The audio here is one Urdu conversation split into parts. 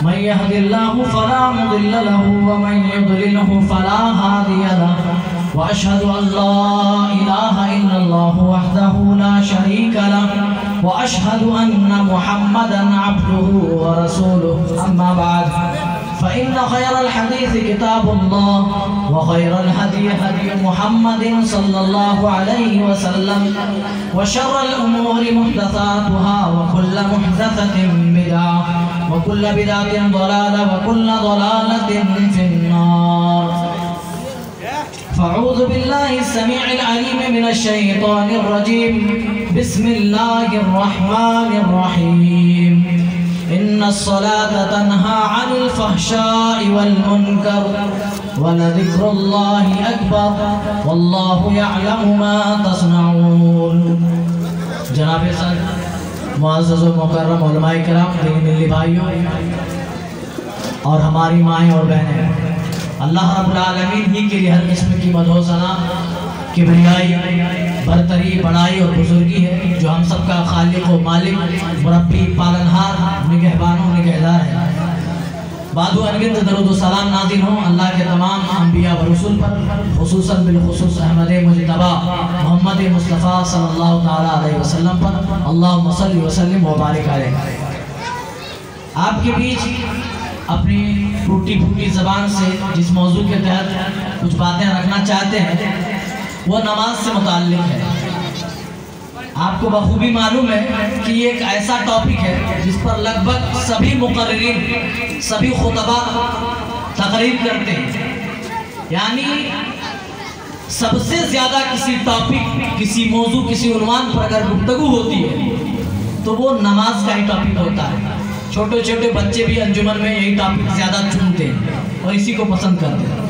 من يهد الله فلا مضل له ومن يضلله فلا هادي له وأشهد أن لا إله إلا الله وحده لا شريك له وأشهد أن محمدًا عبده ورسوله أما بعد فإن خير الحديث كتاب الله وخير الهدي هدي محمد صلى الله عليه وسلم وشر الأمور محدثاتها وكل محدثة بدعة وكل بدعة ضلالة وكل ضلالة في النار. فأعوذ بالله السميع العليم من الشيطان الرجيم. بسم الله الرحمن الرحيم. إن الصلاة تنهى عن الفحشاء والمنكر ولذكر الله أكبر والله يعلم ما تصنعون. جناب صاحب معزز و مکرم علماء کرام، دینی ملی بھائیوں اور ہماری مائیں اور بہنیں، اللہ رب العالمین ہی کے لیے ہر قسم کی مدح و ثنا، کبریائی، برتری، بڑائی اور بزرگی ہے، جو ہم سب کا خالق و مالک، مربی، پالنہار، نگہبان و نگہدار ہے۔ بعدو انگنت درود و سلام نازل ہوں اللہ کے تمام انبیاء و رسول پر، خصوصاً بالخصوص احمد مجتبی محمد مصطفیٰ صلی اللہ تعالیٰ علیہ وسلم پر، اللہم صلی وسلم و بارک علیہ۔ آپ کے بیچ اپنی ٹوٹی پھوٹی زبان سے جس موضوع کے تحت کچھ باتیں رکھنا چاہتے ہیں وہ نماز سے متعلق ہے۔ آپ کو بخوبی معلوم ہے کہ یہ ایک ایسا ٹاپک ہے جس پر لگ بھگ سبھی مقررین، سبھی خطبہ تقریر کرتے ہیں، یعنی سب سے زیادہ کسی ٹاپک، کسی موضوع، کسی عنوان پر اگر گفتگو ہوتی ہے تو وہ نماز کا ہی ٹاپک ہوتا ہے۔ چھوٹے چھوٹے بچے بھی انجمن میں یہی ٹاپک زیادہ چنتے ہیں اور اسی کو پسند کرتے ہیں،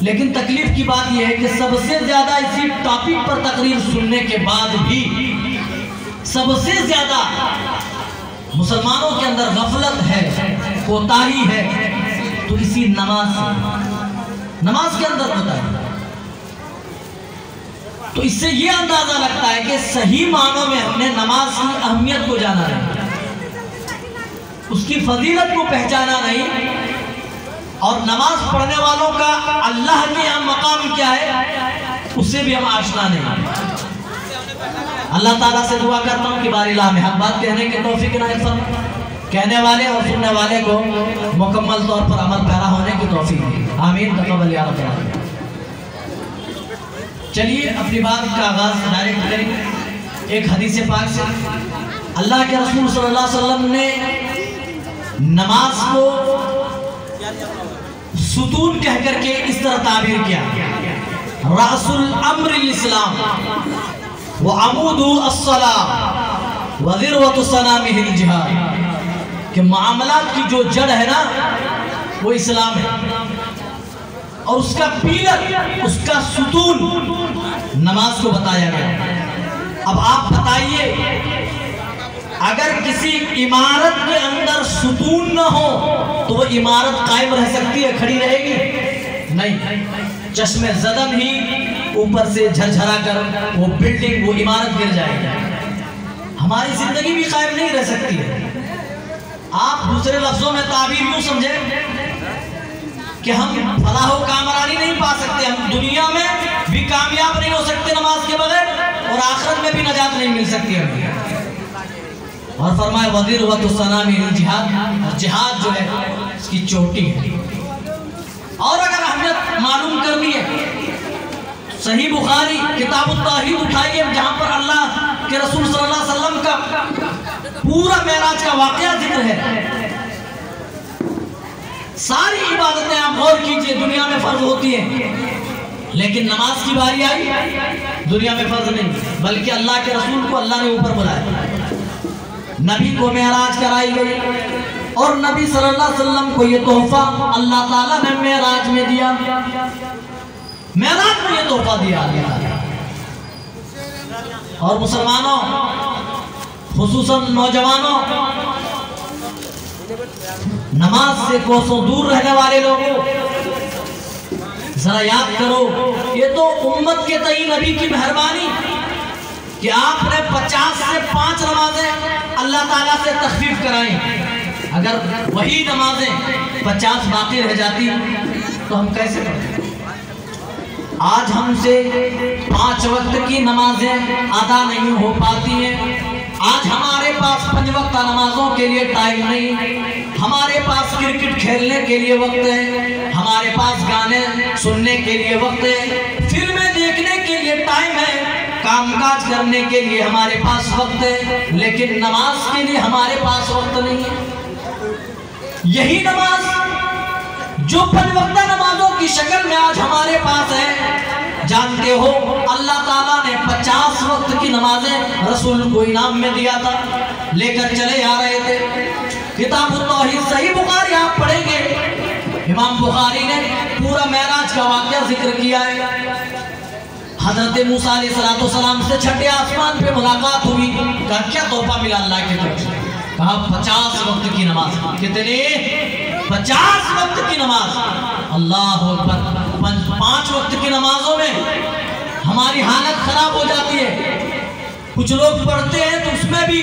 لیکن تکلیف کی بات یہ ہے کہ سب سے زیادہ اسی ٹاپک پر تقریر سننے کے بعد بھی سب سے زیادہ مسلمانوں کے اندر غفلت ہے، کوتاہی ہے، تو اسی نماز کے اندر ہوتا ہے۔ تو اس سے یہ اندازہ لگتا ہے کہ صحیح معنوں میں ہم نے نماز کی اہمیت کو جانا نہیں، اس کی فضیلت کو پہچانا نہیں، اور نماز پڑھنے والوں کا اللہ کے یہاں مقام کیا ہے اس سے بھی ہم آشنا نہیں۔ اللہ تعالیٰ سے دعا کرتا ہوں کہ باری لا میں حق بات کہنے کے توفیق عنایت فرمائے، کہنے والے اور سننے والے کو مکمل طور پر عمل پیرا ہونے کی توفیق دے، آمین تقبل یا رب العالمین۔ چلیے اپنی بات کا آغاز ڈائریکٹ کریں ایک حدیث پاک سے۔ اللہ کے رسول صلی اللہ علیہ وسلم نے نماز کو ستون کہہ کر کے اس طرح تعبیر کیا: رأس الامر الاسلام وعمود الصلاة وذروة سنامہ الجہاد، کہ معاملات کی جو جڑ ہے نا وہ اسلام ہے، اور اس کا پیلر، اس کا ستون نماز کو بتایا گیا۔ اب آپ بتائیے، اگر کسی عمارت کے اندر ستون نہ ہو تو وہ عمارت قائم رہ سکتی ہے، کھڑی رہے گی؟ نہیں، چشم زدن ہی اوپر سے جھرجھرا کر وہ بلڈنگ، وہ عمارت گر جائے گی۔ ہماری زندگی بھی قائم نہیں رہ سکتی ہے۔ آپ دوسرے لفظوں میں تعبیر یوں سمجھیں کہ ہم فلاح و کامرانی نہیں پا سکتے، ہم دنیا میں بھی کامیاب نہیں ہو سکتے نماز کے بغیر، اور آخرت میں بھی نجات نہیں مل سکتی ہمیں۔ اور فرمائے وَذِرْوَةُ سَنَامِ الْجِہَاد، جہاد جو ہے اس کی چوٹی ہے۔ اور اگر اہمیت معلوم کرنی ہے، صحیح بخاری کتاب التوحید اٹھائیے، جہاں پر اللہ کے رسول صلی اللہ علیہ وسلم کا پورا معراج کا واقعہ ذکر ہے۔ ساری عبادتیں آپ غور کیجئے دنیا میں فرض ہوتی ہیں، لیکن نماز کی باری آئی دنیا میں فرض نہیں، بلکہ اللہ کے رسول کو اللہ نے اوپر بلایا، نبی کو معراج کرائی گئی، اور نبی صلی اللہ علیہ وسلم کو یہ تحفہ اللہ تعالیٰ نے معراج میں دیا، معراج میں یہ تحفہ دیا اللہ تعالیٰ۔ اور مسلمانوں، خصوصاً نوجوانوں، نماز سے کوسوں دور رہنے والے لوگوں، ذرا یاد کرو، یہ تو امت کے تئیں نبی کی مہربانی کہ آپ نے 50 سے 5 نمازیں اللہ تعالیٰ سے تخفیف کرائیں۔ اگر وہی نمازیں 50 باقی رہ جاتی تو ہم کیسے پڑھتے؟ آج ہم سے 5 وقت کی نمازیں ادا نہیں ہو پاتی ہیں. آج ہمارے پاس 5 وقت نمازوں کے لیے ٹائم نہیں. ہمارے پاس کرکٹ کھیلنے کے لیے وقت ہے, ہمارے پاس گانے سننے کے لیے وقت ہے, فلمیں دیکھنے کے لیے ٹائم ہے, کام کاج کرنے کے لیے ہمارے پاس وقت ہے, لیکن نماز کے لیے ہمارے پاس وقت نہیں ہے. یہی نماز جو 5 وقتہ نمازوں کی شکل میں آج ہمارے پاس ہے, جانتے ہو اللہ تعالیٰ نے 50 وقت کی نمازیں رسول کو انعام میں دیا تھا, لے کر چلے آ رہے تھے. کتاب التوحید صحیح بخاری آپ پڑھیں گے, امام بخاری نے پورا معراج کا واقعہ ذکر کیا ہے. حضرت موسیٰ علیہ السلام سے چھٹے آسمان پہ ملاقات ہوئی, کہا کیا تحفہ ملا اللہ کی طرف سے؟ کہا 50 وقت کی نماز. کتنے؟ 50 وقت کی نماز. اللہ اکبر. 5 وقت کی نمازوں میں ہماری حالت خراب ہو جاتی ہے. کچھ لوگ پڑھتے ہیں تو اس میں بھی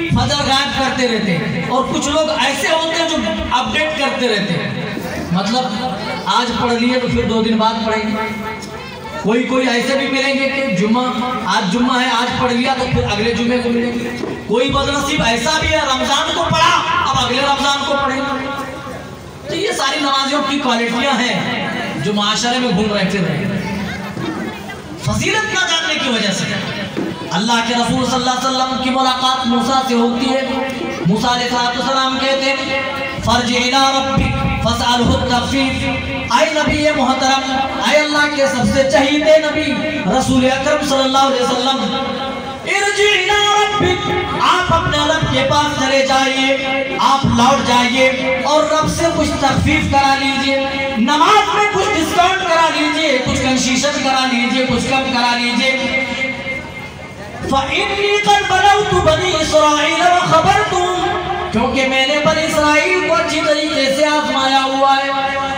فجر غائب کرتے رہتے ہیں, اور کچھ لوگ ایسے ہوتے ہیں جو اپڈیٹ کرتے رہتے ہیں. مطلب آج پڑھ لیے تو پھر 2 دن بعد پڑھیں گے. کوئی ایسے بھی ملیں گے کہ آج جمعہ ہے, آج پڑھ لیا تو پھر اگلے جمعے کو ملیں گے. کوئی بدنصیب ایسا بھی ہے رمضان کو پڑھا اب اگلے رمضان کو پڑھیں گے. تو یہ ساری نمازیوں کی کوالٹیاں ہیں جو معاشرے میں گھوم رہے ہیں, فضیلت نہ جاننے کی وجہ سے. اللہ کے رسول صلی اللہ علیہ وسلم کی ملاقات موسیٰ سے ہوتی ہے. موسیٰ علیہ السلام کہتے ہیں فرجع الی ربک فاسألہ التخفیف. اے نبی محترم, اے اللہ کے سب سے چہیتے نبی رسول اکرم صلی اللہ علیہ وسلم, ارجع الی ربک, آپ اپنے رب کے پاس چلے جائیے, آپ لوٹ جائیے اور رب سے کچھ تخفیف کرا لیجئے, نماز میں کچھ ڈسکاؤنٹ کرا لیجئے, کچھ کنسیشن کرا لیجئے, کچھ کم کرا لیجئے. فَإِنِّي قَدْ بَلَوْتُ بَنِي إِسْرَائِيلَ وَخَبَرْتُمْ, کیونکہ میں نے بنی اسرائیل کو اچھی طریقے سے آزمایا ہوا ہے.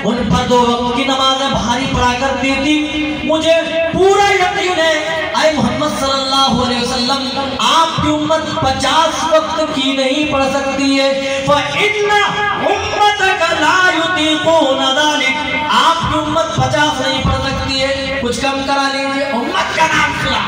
ان پر 2 وقت کی نمازیں بھاری پڑا کرتی تھی. مجھے پورا یقین ہے اے محمد صلی اللہ علیہ وسلم, آپ کی امت 50 وقت کی نہیں پڑھ سکتی ہے. فَإِنَّ أُمَّتَكَ لَا يُطِيقُونَ ذَلِكَ, آپ کی امت 50 نہیں پڑھ سکتی ہے, کچھ کم کرا لیجئے. امت کا نام سنا,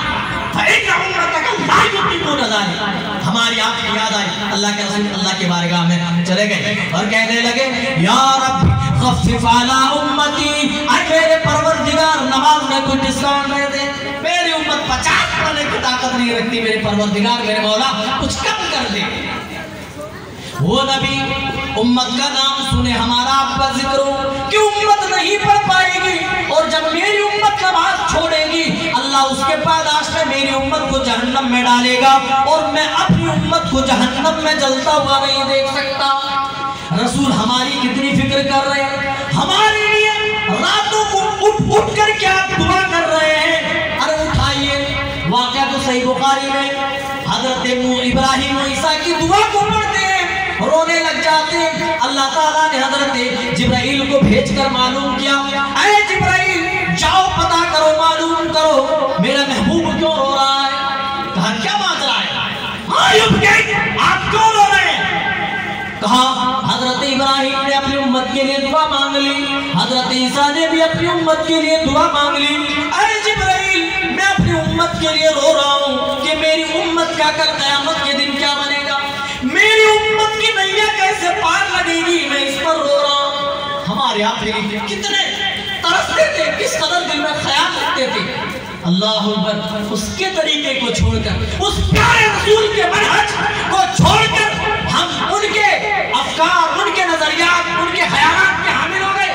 فَإِنَّ أُمَّتَكَ لَا يُطِيقُونَ ذَلِكَ. ہماری آپ کی یاد آئی, اللہ کے رسول اللہ کی بارگاہ میں چلے گئے اور کہنے لگے یا رب خفف علی امتی, اے میرے پروردگار نماز میں کوئی ڈسکاؤنٹ دے دے, میری امت 50 پڑھنے کی طاقت نہیں رکھتی, میرے پروردگار میرے مولا کچھ کم کر دے. وہ نبی امت کا نام سنے, ہمارا آپ کا ذکر ہو کہ امت نہیں پڑھ پائے گی, اور جب میری امت نماز چھوڑے گی اللہ اس کے پاداش میں میری امت کو جہنم میں ڈالے گا, اور میں اپنی امت کو جہنم میں جلتا ہوا نہیں دیکھ سکتا. رسول ہماری کتنی فکر کر رہے ہیں, ہمارے لیے راتوں کو اٹھ کر کیا دعا کر رہے ہیں. ارے اٹھائیے, واقعہ تو صحیح بخاری میں حضرت ابراہیم و عیسیٰ کی دعا کو پڑھتے ہیں, رونے لگ جاتے ہیں. اللہ تعالیٰ نے حضرت جبرائیل کو بھیج کر معلوم کیا, اے جبرائیل جاؤ پتہ کرو, معلوم کرو میرا محبوب کیوں رو رہا ہے. کہا کیا ماجرا ہے, آپ کیوں رو رہے ہیں؟ کہا حضرت ابراہیم نے اپنی امت کے لیے دعا مانگ لی, حضرت عیسیٰ نے بھی اپنی امت کے لیے دعا مانگ لی. اے جبرائیل میں اپنی امت کے لیے رو رہا ہوں کہ میری امت کا کل قیامت کے دن کیا بنے گا, میری امت کی نیا کیسے پار لگے گی, میں اس پر رو رہا ہوں. ہمارے آپ کتنے ترستے تھے, کس قدر دل میں خیال رکھتے تھے. اللہ اکبر. اس کے طریقے کو چھوڑ کر, اس پیارے رسول کے منہج کو چھوڑ کر ہم ان کے افکار, ان کے نظریات, ان کے خیالات کے حامل ہو گئے.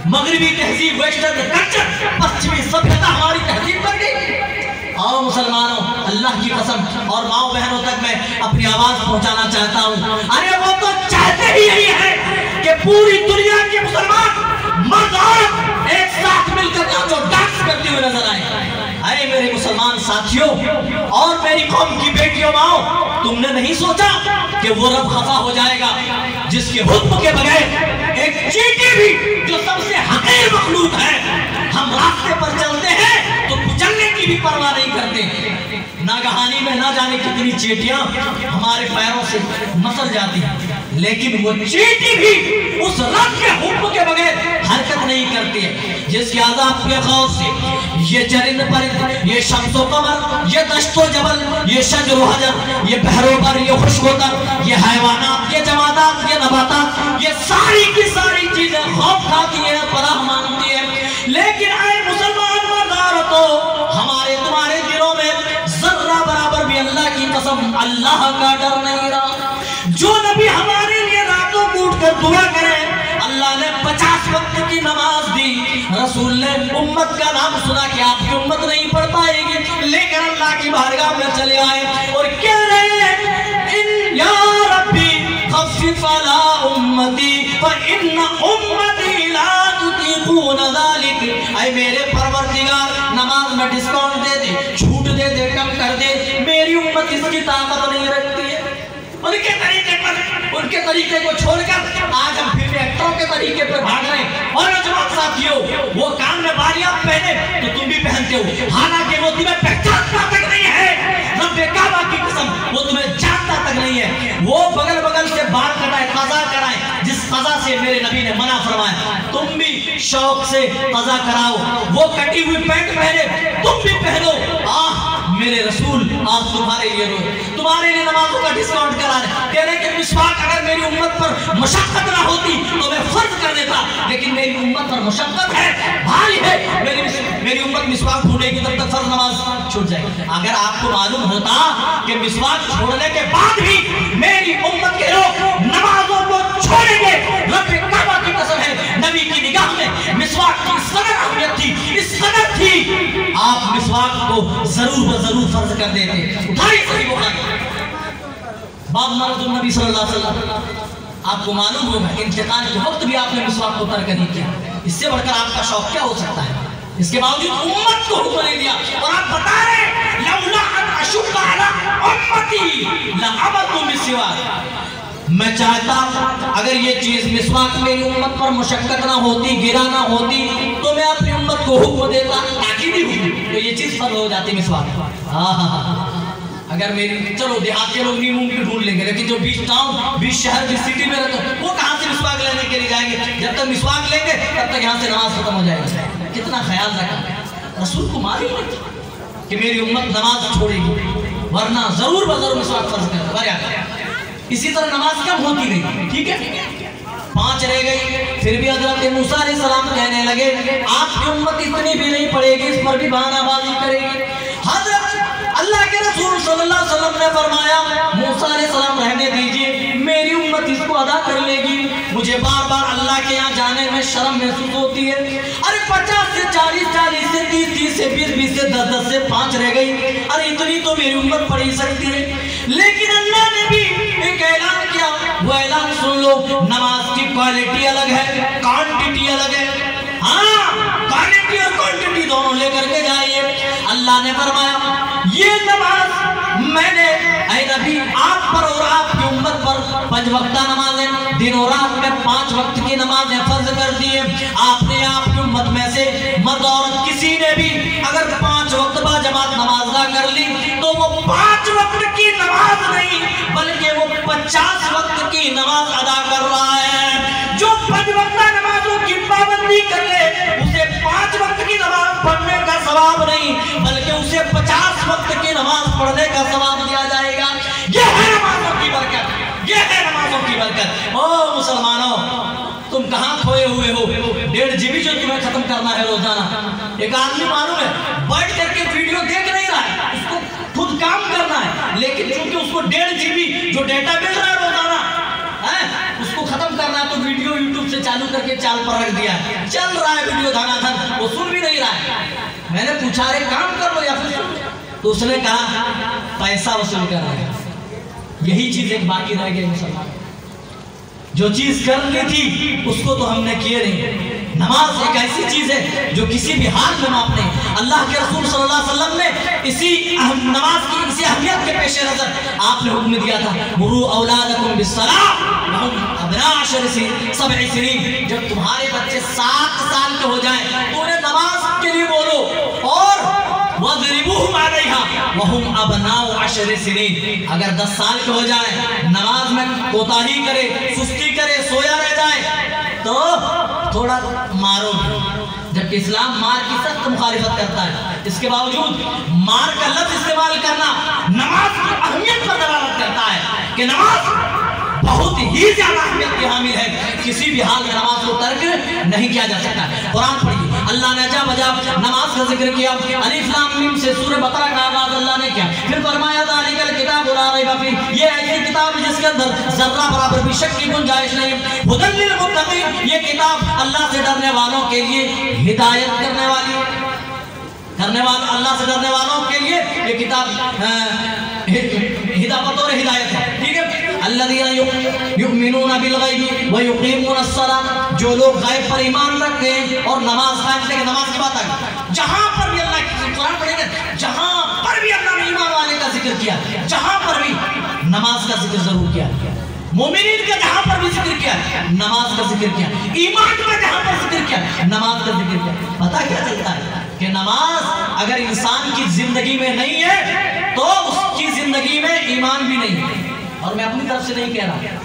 مغربی تہذیب, ویسٹرن کلچر, پشچمی سبھیتا ہماری تہذیب بن گئی. آؤ مسلمانوں, اللہ کی قسم اور ماؤں بہنوں تک میں اپنی آواز پہنچانا چاہتا ہوں. ارے وہ تو چاہتے ہی یہی ہے کہ پوری دنیا کے مسلمان مرد عورت ایک ساتھ مل کر جو ڈانس کرتے ہوئے نظر آئے. اے میرے مسلمان ساتھیوں اور میری قوم کی بیٹیوں ماؤں, تم نے نہیں سوچا کہ وہ رب خفا ہو جائے گا جس کے حکم کے بغیر ایک چیٹی بھی جو سب سے حقیر مخلوق ہے, ہم راستے پر چلتے ہیں تو چلنے کی بھی پرواہ نہیں کرتے. ناگہانی میں نہ جانے کتنی چیٹیاں ہمارے پیروں سے مسل جاتی ہیں, لیکن وہ چیٹی بھی اس رب کے حکم کے بغیر حرکت نہیں کرتی ہے، جس کے عذاب کے خوف سے یہ چرند پرند، یہ شمس و قمر، یہ دشت و جبل، یہ شجر و حجر، یہ بحر و بر، یہ خشک و تر، یہ حیوانات، یہ جمادات، یہ نباتات، یہ ساری کی ساری چیزیں خوف کھاتی ہیں، پناہ مانگتی ہیں. لیکن اے مسلمان مردار، تو ہمارے تمہارے دلوں میں ذرہ برابر بھی اللہ کی قسم اللہ کا ڈر نہیں رہا. جو نبی ہمارے لیے راتوں کو اٹھ کر دعا کرے، اللہ نے 50 وقت کی نماز دی، رسول نے امت کا نام سنا کہ آپ کی امت نہیں پڑھ پائے گی، لیکن اللہ کی بارگاہ میں چلے آئے اور کہہ رہے ہیں یا ربی خفف علی امتی فإن امتی لا تطیقون ذلک. اے میرے پروردگار نماز میں ڈسکاؤنٹ دے دے، چھوٹ دے دے، کم کر دے، میری امت اس کی طاقت نہیں رکھتی ہے. ان کے طریقے پر، ان کے طریقے کو چھوڑ کر آج ہم پھر ایکٹروں کے طریقے پر بھاگ رہے ہیں. اور نوجوان ساتھیوں، وہ کان میں بالیاں پہنے تو تم بھی پہنتے ہو، حالانکہ وہ تمہیں پہچانتا تک نہیں ہے. رب کعبہ کی قسم وہ تمہیں جانتا تک نہیں ہے. وہ بغل بغل سے بال کٹائے، قضا کرائے، جس قضا سے میرے نبی نے منع فرمایا. تم بھی شوق سے قضا کراؤ. وہ کٹی ہوئی پینٹ پہنے، تم بھی پہنو. میرے رسول آپ تمہارے لیے نمازوں کا ڈسکاؤنٹ کرا رہے. کہہ رہے کہ مسواک اگر میری امت پر مشقت نہ ہوتی تو میں فرض کر دیتا، لیکن میری امت پر مشقت ہے، بھاری ہے. میری امت مسواک چھوڑے گی تب تک فرض نماز چھوٹ جائے گی. اگر آپ کو معلوم ہوتا کہ مسواک چھوڑنے کے بعد بھی میری امت کے لوگ نمازوں کو چھوڑیں گے، رب کعبہ کی قسم ہے نبی کی نگاہ میں مسواک کی اس قدر اہمیت تھی، اس قدر تھی، آپ مسواک کو ضرور فرض کر دیتے. اٹھائیے صحیح بخاری باب مرض النبی صلی اللہ علیہ وسلم. آپ کو معلوم ہوگا انتقال کے وقت بھی آپ نے مسواک کو ترک نہیں کیا. اس سے بڑھ کر آپ کا شوق کیا ہو سکتا ہے؟ اس کے باوجود امت کو حکم نہیں دیا اور آپ بتا رہے ہیں لولا ان اشق علی امتی لعملت بالسواک. میں چاہتا اگر یہ چیز مسواک میری امت پر مشقت نہ ہوتی، گرا نہ ہوتی، تو میں اپنی امت کو حکم دیتا تاکیدی حکم، تو یہ چیز فرض ہو جاتی مسواک. اگر میری چلو دیہات کے لوگ نہیں ممکن ڈھونڈ لیں گے، لیکن جو بیچ ٹاؤن، بیچ شہر، بیچ سٹی میں رہتے ہیں وہ کہاں سے مسواک لینے کے لیے جائیں گے؟ جب تک مسواک لیں گے تب تک یہاں سے نماز ختم ہو جائے گی. کتنا خیال رکھا. رسول کو معلوم ہے کہ میری امت نماز چھوڑے گی، ورنہ ضرور مسواک فرض کرتا. اسی طرح نماز کم ہوتی گئی، ٹھیک ہے 5 رہ گئی. پھر بھی حضرت موسیٰ علیہ السلام کہنے لگے آپ کی امت اتنی بھی نہیں پڑے گی، اس پر بھی بہانہ بازی کرے گی. حضرت اللہ کے رسول صلی اللہ علیہ وسلم نے فرمایا موسیٰ علیہ السلام رہنے دیجئے، میری امت اس کو ادا کر لے گی. مجھے بار بار اللہ کے یہاں جانے میں شرم محسوس ہوتی ہے. ارے 50 سے 40، 40 سے 30، 30 سے 20، 20 سے 10، 10 سے 5 رہ گئی. ارے اتنی تو میری امت پڑھ ہی سکتی ہے. لیکن اللہ نے بھی ایک اعلان کیا، وہ اعلان سن لو. نماز کی کوالٹی الگ ہے، کوانٹٹی الگ ہے. ہاں کوالٹی اور کوانٹٹی دونوں لے کر کے جائیے. اللہ نے فرمایا یہ نماز میں نے اے نبی آپ پر اور آپ کی امت پر 5 وقتہ نمازیں، دن اور رات میں 5 وقت کی نمازیں فرض کر دی ہیں. آپ نے آپ کی امت میں سے مرد عورت کسی نے بھی اگر 5 وقت با جماعت نماز ادا کر لی تو وہ 5 وقت کی نماز نہیں بلکہ وہ 50 وقت کی نماز ادا کر رہا ہے. جو 5 وقتہ نمازوں کی پابندی کر لے اسے 5 وقت کی نماز پڑھنے کا ثواب نہیں بلکہ اسے 50 وقت کی نماز پڑھنے کا ثواب دیا جائے گا. یہ ہے نمازوں کی برکت، یہ ہے نمازوں کی برکت. او مسلمانوں، تم کہاں کھوئے ہوئے ہو؟ 1.5 GB جو تمہیں ختم کرنا ہے روزانہ. ایک آدمی معلوم ہے بیٹھ کر کے ویڈیو دیکھ نہیں رہا ہے، اس کو خود کام کرنا ہے، لیکن چونکہ اس کو 1.5 GB جو ڈیٹا مل رہا ہے روزانہ اس کو ختم کرنا ہے تو ویڈیو یوٹیوب سے چالو کر کے چال پر رکھ دیا ہے. چل رہا ہے ویڈیو دھانا دھن، وہ سن بھی نہیں رہا ہے. میں نے پوچھا رہے کام کر لو یا پھر سن، تو اس نے کہا پیسہ وصول کر رہے ہیں. یہی چیز ایک باقی رہ گئی مسلمان. جو چیز کرنی تھی اس کو تو ہم نے کیے نہیں. نماز ایک ایسی چیز ہے جو کسی بھی حال میں معاف نہیں. اللہ کے رسول صلی اللہ علیہ وسلم نے اسی نماز کی اسی اہمیت کے پیش نظر آپ نے حکم دیا تھا مروا اولادکم بالصلاۃ وهم ابناء 7 سنین. جب تمہارے بچے 7 سال کے ہو جائیں تو انہیں نماز کے لیے بولو. اور وَضْرِبُوهُمْ عَلَيْهَا وَهُمْ أَبْنَاءُ 10 سِنِينَ اگر 10 سال کے ہو جائے نماز میں کوتاہی کرے سستی کرے سویا رہ جائے تو تھوڑا مارو، جبکہ اسلام مار کی سخت مخالفت کرتا ہے، اس کے باوجود مار کا لفظ استعمال کرنا نماز کی اہمیت پر دلالت کرتا ہے کہ نماز بہت ہی زیادہ اہمیت کی حامل ہے، کسی بھی حال میں نماز کو ترک نہیں کیا جا سکتا ہے۔ قرآن پڑھیے، اللہ نے جب نماز کا ذکر کیا، الف لام میم سے سورہ بقرہ کا آغاز اللہ نے کیا، پھر فرمایا ذالک الکتاب لا ریب فیہ، یہ ایسی کتاب ہے جس کے اندر ذرہ برابر بھی شک کی گنجائش نہیں، ھدی للمتقین، یہ کتاب اللہ سے ڈرنے والوں کے لیے ہدایت کرنے والی اللہ سے ڈرنے والوں کے لیے یہ کتاب ہدایت اور ہدایت ہے، ٹھیک ہے۔ الذین یؤمنون بالغیب ویقیمون الصلاۃ، جو لوگ غیب پر ایمان رکھتے ہیں اور نماز قائم کرتے ہیں۔ نماز کی بات آ گئی، جہاں پر بھی اللہ کی قرآن پڑھیں گے، جہاں پر بھی اللہ نے ایمان والے کا ذکر کیا، جہاں پر بھی نماز کا ذکر ضرور کیا، مومنین کا جہاں پر بھی ذکر کیا نماز کا ذکر کیا، ایمان کا جہاں پر ذکر کیا نماز کا ذکر کیا۔ پتہ کیا چلتا ہے کہ نماز اگر انسان کی زندگی میں نہیں ہے تو اس کی زندگی میں ایمان بھی نہیں ہے، اور میں اپنی طرف سے نہیں کہہ رہا،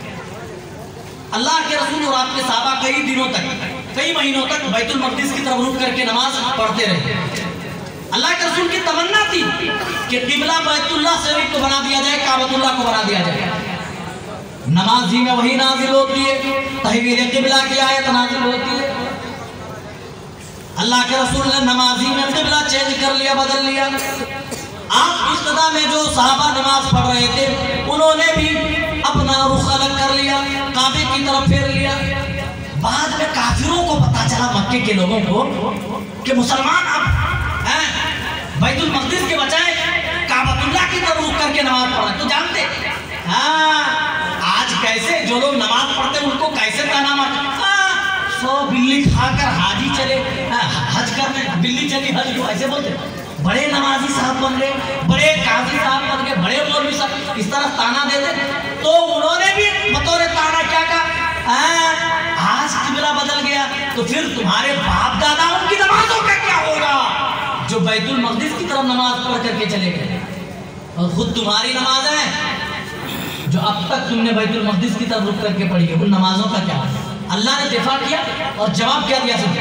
اللہ کے رسول اور آپ کے صحابہ کئی دنوں تک کئی مہینوں تک بیت المقدس کی طرف رک کر کے نماز پڑھتے رہے۔ اللہ کے رسول کی تمنا تھی کہ قبلہ بیت اللہ شریف کو بنا دیا جائے، کعبۃ اللہ کو بنا دیا جائے۔ نماز ہی میں وہی نازل ہوتی ہے، تحویل قبلہ کی آیت نازل ہوتی ہے۔ اللہ کے رسول نے نمازی میں قبلہ چینج کر لیا، بدل لیا۔ آپ ابتدا میں جو صحابہ نماز پڑھ رہے تھے انہوں نے بھی اپنا رخ الگ کر لیا، کعبے کی طرف پھیر لیا۔ بعد میں کافروں کو پتا چلا، مکے کے لوگوں کو، کہ مسلمان اب بیت المقدس کے بجائے کعبۃ اللہ کی طرف رخ کر کے نماز پڑھ رہے ہیں۔ تو جانتے آج کیسے جو لوگ نماز پڑھتے ہیں ان کو کیسے کہنا مارتے، سو بلی کھا کر حاجی چلے حج کرنے، بلی چلی حج کو ایسے بولتے۔ بڑے نمازی صاحب بن گئے، بڑے قاضی صاحب بن گئے، بڑے مولوی صاحب، اس طرح تانا دیتے۔ تو انہوں نے بھی بطور تانا کیا کہا، آج قبلہ بدل گیا تو پھر تمہارے باپ دادا ان کی نمازوں کا کیا ہوگا جو بیت المقدس کی طرف نماز پڑھ کر کے چلے گئے، اور خود تمہاری نماز ہے جو اب تک تم نے بیت المقدس کی طرف رک کر کے پڑھی ہے، ان نمازوں کا کیا ہوگا۔ اللہ نے دفاع کیا اور جواب کیا دیا، سن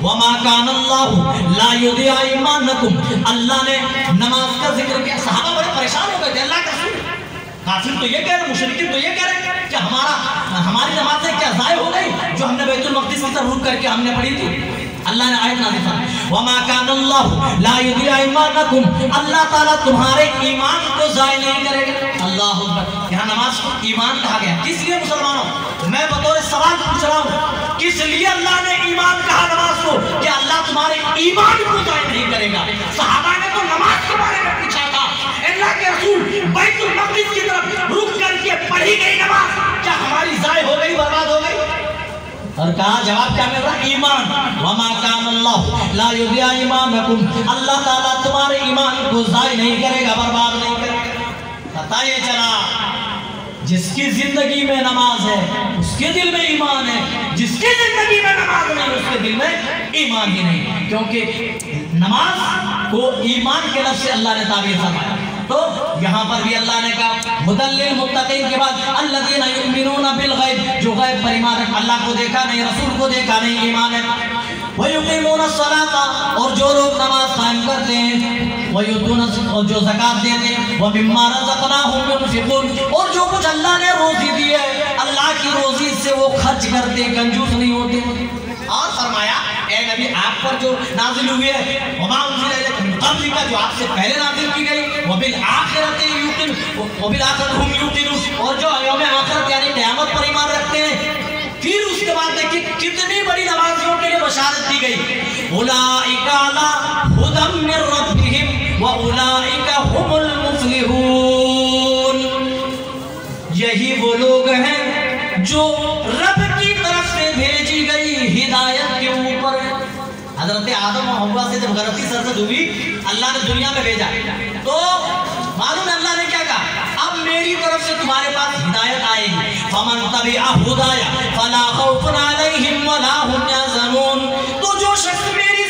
وَمَا كَانَ اللَّهُ لَا يُضِيعُ إِيمَانَكُمْ، اللہ نے نماز کا ذکر کیا۔ صحابہ بڑے پریشان ہو گئے تھے، اللہ کا رسول کافر تو یہ کہہ رہے، مشرکین تو یہ کہہ رہے کہ ہماری نمازیں کیا ضائع ہو گئی جو ہم نے بیت المقدس کی طرف رک کر کے ہم نے پڑھی تھی۔ اللہ نے آیت نازل فرمائی، وَمَا كَانَ اللَّهُ لَا يُضِيعُ إِيمَانَكُمْ، اللہ تعالیٰ تمہارے ایمان کو ضائع نہیں کرے گا۔ اللہ اکبر، یہاں نماز کو ایمان کہا گیا، کس لیے مسلمانوں؟ میں بطور سوال پوچھ رہا ہوں، کس لیے اللہ نے ایمان کہا نماز کو؟ کہ اللہ تمہارے ایمان کو ضائع نہیں کرے گا۔ صحابہ نے تو نماز کے بارے میں پوچھا تھا، اللہ کے رسول بیت المقدس کی طرف رک کر کے پڑھی گئی نماز کیا ہماری ضائع ہو گئی، برباد ہو گئی؟ اور کہا جواب کیا مل رہا، ایمان۔ وَمَا كَانَ اللَّهُ لَا يُضِيعُ إِيمَانَكُمْ، اللہ تعالیٰ تمہارے ایمان کو ضائع نہیں کرے گا، برباد نہیں کرے گا۔ پتہ یہ چلا جس کی زندگی میں نماز ہے اس کے دل میں ایمان ہے، جس کی زندگی میں نماز نہیں اس کے دل میں ایمان ہی نہیں، کیونکہ نماز کو ایمان کے لفظ سے اللہ نے تعبیر فرمایا۔ تو یہاں پر بھی اللہ نے کہا ھدی للمتقین کے بعد الذین یؤمنون بالغیب، جو غیب پر ایمان رکھ، اللہ کو دیکھا نہیں، رسول کو دیکھا نہیں، ایمان ہے۔ وَيُقِيمُونَ الصَّلَاةَ، اور جو لوگ نماز قائم کرتے ہیں، وَيُؤْتُونَ، اور جو زکوٰۃ دیتے ہیں، وَمِمَّا رَزَقْنَاهُمْ يُنْفِقُونَ، اور جو کچھ اللہ نے روزی دی ہے اللہ کی روزی سے وہ خرچ کرتے، کنجوس نہیں ہوتے۔ اور فرمایا اے نبی آپ پر جو نازل ہوئی ہے وَمَا أُنزِلَ إِلَيْكَ مِن قَبْلِكَ، جو آپ سے پہلے نازل کی گئی، وَبِالْآخِرَةِ يُوقِنُونَ، وَبِالْآخِرَةِ هُمْ يُوقِنُونَ، اور جو یوم آخرت یعنی قیامت پر ایمان رکھتے ہیں۔ پھر اس کے بعد دیکھیں کتنی بڑی نمازیوں کے لیے بشارت دی گئی، أُولَٰئِكَ عَلَىٰ هُدًى مِّن رَّبِّهِمْ وَأُولَٰئِكَ هُمُ الْمُفْلِحُونَ، یہی وہ لوگ ہیں جو رب کی طرف سے بھیجی گئی ہدایت کے اوپر۔ حضرت آدم و حوا سے جب غلطی سرزد ہوئی اللہ نے دنیا میں بھیجا تو معلوم ہے اللہ نے کیا کہا، اب میری طرف سے تمہارے پاس ہدایت آئے گی، فَمَن تَبِعَ هُدَايَ فَلَا خَوْفٌ عَلَيْهِمْ وَلَا هُمْ يَحْزَنُونَ، تو جو شخص میری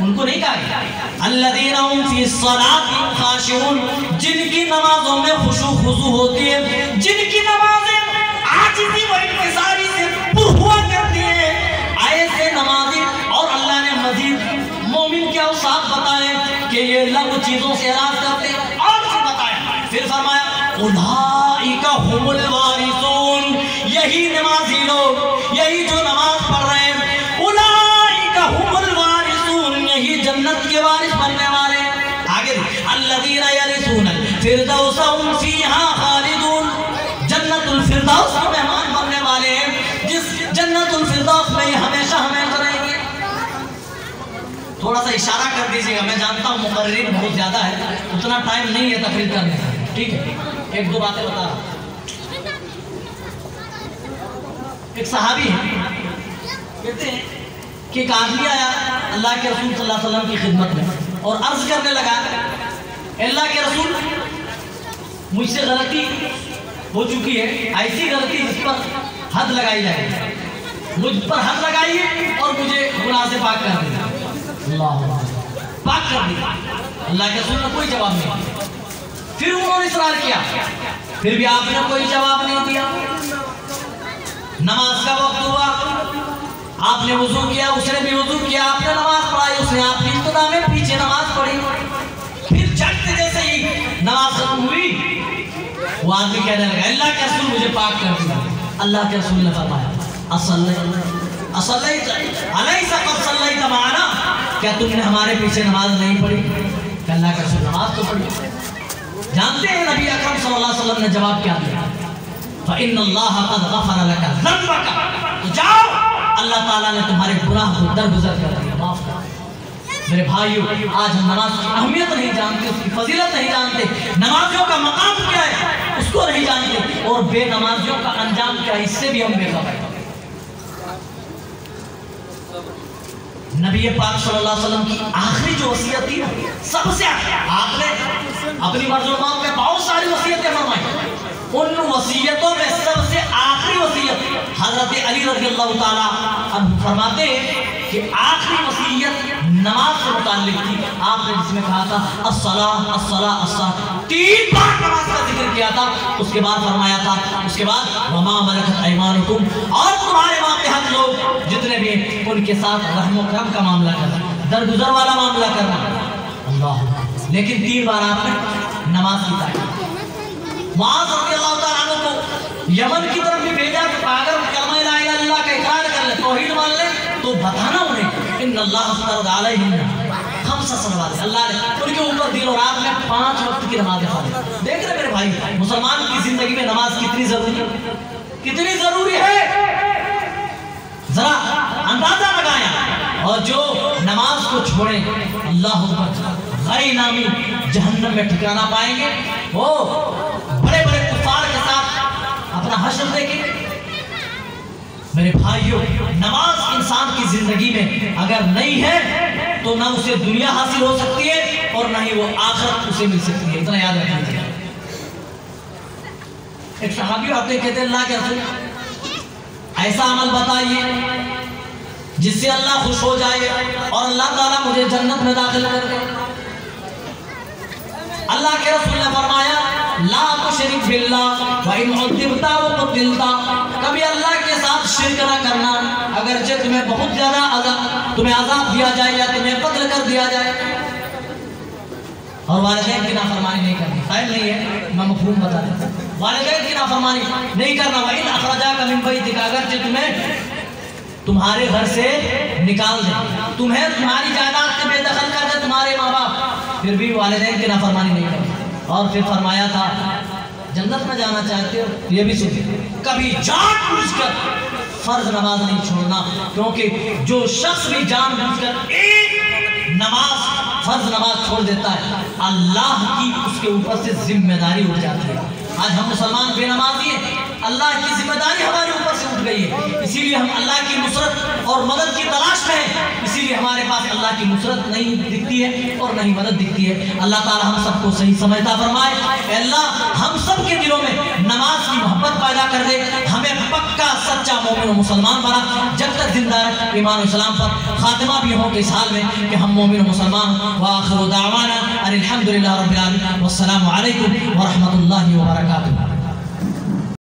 ان کو نہیں کہا گیا الذین هم فی الصلاۃ خاشعون، جن کی نمازوں میں خشوع خضوع ہوتی ہے، جن کی نمازیں عاجزی و انکساری سے پر ہوا کرتی ہیں، ایسے نمازی۔ اور اللہ نے مزید مومن کے اوصاف بتائے کہ یہ لغو چیزوں سے اعراض کرتے ہیں، اور پھر بتایا، پھر فرمایا اولئک هم الوارثون، یہی نمازی لوگ، یہی جو نماز پڑھ رہے ہیں، اولئک هم الوارثون، یہی جنت کے وارث بننے والے ہیں۔ آگے الذین یرثون الفردوس هم فیہا خالدون، جنت الفردوس کے مہمان بننے والے ہیں، جس جنت الفردوس میں یہ ہمیشہ ہمیشہ رہیں گے۔ تھوڑا سا اشارہ کر دیجئے گا، میں جانتا ہوں مقررین بہت زیادہ ہے، اتنا ٹائم نہیں ہے تقریر کرنے کا، ٹھیک ہے؟ ایک دو باتیں بتا رہا ہوں۔ ایک صحابی ہے، کہتے ہیں کہ ایک آدمی آیا اللہ کے رسول صلی اللہ علیہ وسلم کی خدمت میں اور عرض کرنے لگا اللہ کے رسول مجھ سے غلطی ہو چکی ہے، ایسی غلطی جس پر حد لگائی جائے، مجھ پر حد لگائیے اور مجھے گناہ سے پاک کر دیں۔ اللہ پاک کر دیں۔ اللہ کے رسول نے کوئی جواب نہیں دیا۔ پھر انہوں نے اصرار کیا، پھر بھی آپ نے کوئی جواب نہیں دیا۔ نماز کا وقت ہوا، آپ نے وضو کیا، اس نے بھی وضو کیا، آپ نے نماز پڑھائی، اس نے آپ کی ابتدا میں پیچھے نماز پڑھی، پھر جھٹ جیسے ہی نماز ختم ہوئی وہ آدمی کہنے لگا اللہ کے رسول مجھے پاک کر دیا۔ اللہ کے رسول نے فرمایا اصلیت الیس قد صلیت معنا، کیا تم نے ہمارے پیچھے نماز نہیں پڑھی؟ کہ اللہ کے رسول نماز تو پڑھی۔ جانتے ہیں نبی اکرم صلی اللہ علیہ وسلم نے جواب کیا دیا؟ فَإِنَّ اللَّهَ قَدْ غَفَرَ لَكَ ذَنبَكَ، تو جاؤ اللہ تعالیٰ نے تمہارے گناہ کو درگزر کر دیا، معاف کر۔ میرے بھائیو، آج ہم نماز کی اہمیت نہیں جانتے، اس کی فضیلت نہیں جانتے، نمازیوں کا مقام کیا ہے اس کو نہیں جانتے، اور بے نمازیوں کا انجام کیا ہے اس سے بھی ہم بے خبر ہیں۔ نبی پاک صلی اللہ علیہ وسلم کی آخری جو وصیت تھی سب سے آپ نے اپنی مرزومات میں بہت ساری وصیتیں فرمائی، ان وصیتوں میں سب سے آخری وصیت حضرت علی رضی اللہ تعالیٰ عنہ فرماتے ہیں کہ آخری وصیت نماز سے متعلق تھی۔ آپ نے جس میں کہا تھا الصلاۃ الصلاۃ الصلاۃ، 3 بار نماز کا ذکر کیا تھا، اس کے بعد فرمایا تھا، اس کے بعد وما ملکت ایمانکم، اور تمہارے ماتحت لوگ جتنے بھی ہیں ان کے ساتھ رحم و کرم کا معاملہ کرنا، درگزر والا معاملہ کرنا۔ اللہ، لیکن 3 بار آپ نے نماز کی تاکید۔ معاذ رضی اللہ تعالیٰ عنہ کو یمن کی طرف بھی بھیجا کہ اگر کلمہ لا الہ الا اللہ کا اقرار کر لیں، توحید مان لیں، تو بتانا انہیں ان اللہ فرض علیہم 5 صلوات، اللہ نے ان کے اوپر دن اور رات میں 5 وقت کی نماز فرض۔ دیکھ رہے میرے بھائی، مسلمان کی زندگی میں نماز کتنی ضروری ہے، کتنی ضروری ہے، ذرا اندازہ لگایا۔ اور جو نماز کو چھوڑیں اللہ اکبر، غیر نامی جہنم میں ٹھکانہ پائیں گے۔ وہ بڑے بڑے کفار کے ساتھ اپنا حشر دیکھیں۔ میرے بھائیوں، نماز انسان کی زندگی میں اگر نہیں ہے تو نہ اسے دنیا حاصل ہو سکتی ہے اور نہ ہی وہ آخرت اسے مل سکتی ہے، اتنا یاد رکھنا چاہیے۔ ایک صحابی آتے کہتے اللہ کے رسول ایسا عمل بتائیے جس سے اللہ خوش ہو جائے اور اللہ تعالیٰ مجھے جنت میں داخل کر دے۔ اللہ کے رسول نے فرمایا لا تشرک باللہ وَإِنْ عُذِّبْتَ وَقُتِلْتَ، کبھی اللہ کے ساتھ شرک نہ کرنا، اگرچہ تمہیں بہت زیادہ تمہیں عذاب دیا جائے یا تمہیں قتل کر دیا جائے، اور والدین کی نافرمانی نہیں کرنی۔ ٹائم نہیں ہے، میں مفہوم بتا دیتا ہوں، والدین کی نافرمانی نہیں کرنا۔ وَإِنْ أَخْرَجَاكَ مِنْ بَيْتِكَ، اگرچہ تمہیں تمہارے گھر سے نکال دیں، تمہیں تمہاری جائیداد سے بے دخل کر دیں تمہارے ماں باپ، پھر بھی والدین کی نافرمانی نہیں کرنی۔ اور پھر فرمایا تھا جنت میں جانا چاہتے ہو یہ بھی سنیے، کبھی جان بوجھ کر فرض نماز نہیں چھوڑنا، کیونکہ جو شخص بھی جان بوجھ کر ایک نماز فرض نماز چھوڑ دیتا ہے اللہ کی اس کے اوپر سے ذمہ داری اٹھ جاتی ہے۔ آج ہم مسلمان بے نمازی ہیں، اللہ کی ذمہ داری ہمارے اوپر سے اٹھ گئی ہے، اسی لیے ہم اللہ کی نصرت اور مدد کی تلاش میں ہیں، اسی لیے ہمارے پاس اللہ کی نصرت نہیں دکھتی ہے اور نہیں مدد دکھتی ہے۔ اللہ تعالی ہم سب کو صحیح سمجھتا فرمائے۔ اے اللہ ہم سب کے دلوں میں نماز کی محبت پیدا کر دے، ہمیں پکا سچا مومن و مسلمان بنا، جب تک زندہ رکھ ایمان و اسلام پر، خاتمہ بھی ہو اس حال میں کہ ہم مومن و مسلمان. وآخر دعوانا ان الحمدللہ رب العالمین والسلام علیکم ورحمۃ اللہ وبرکاتہ.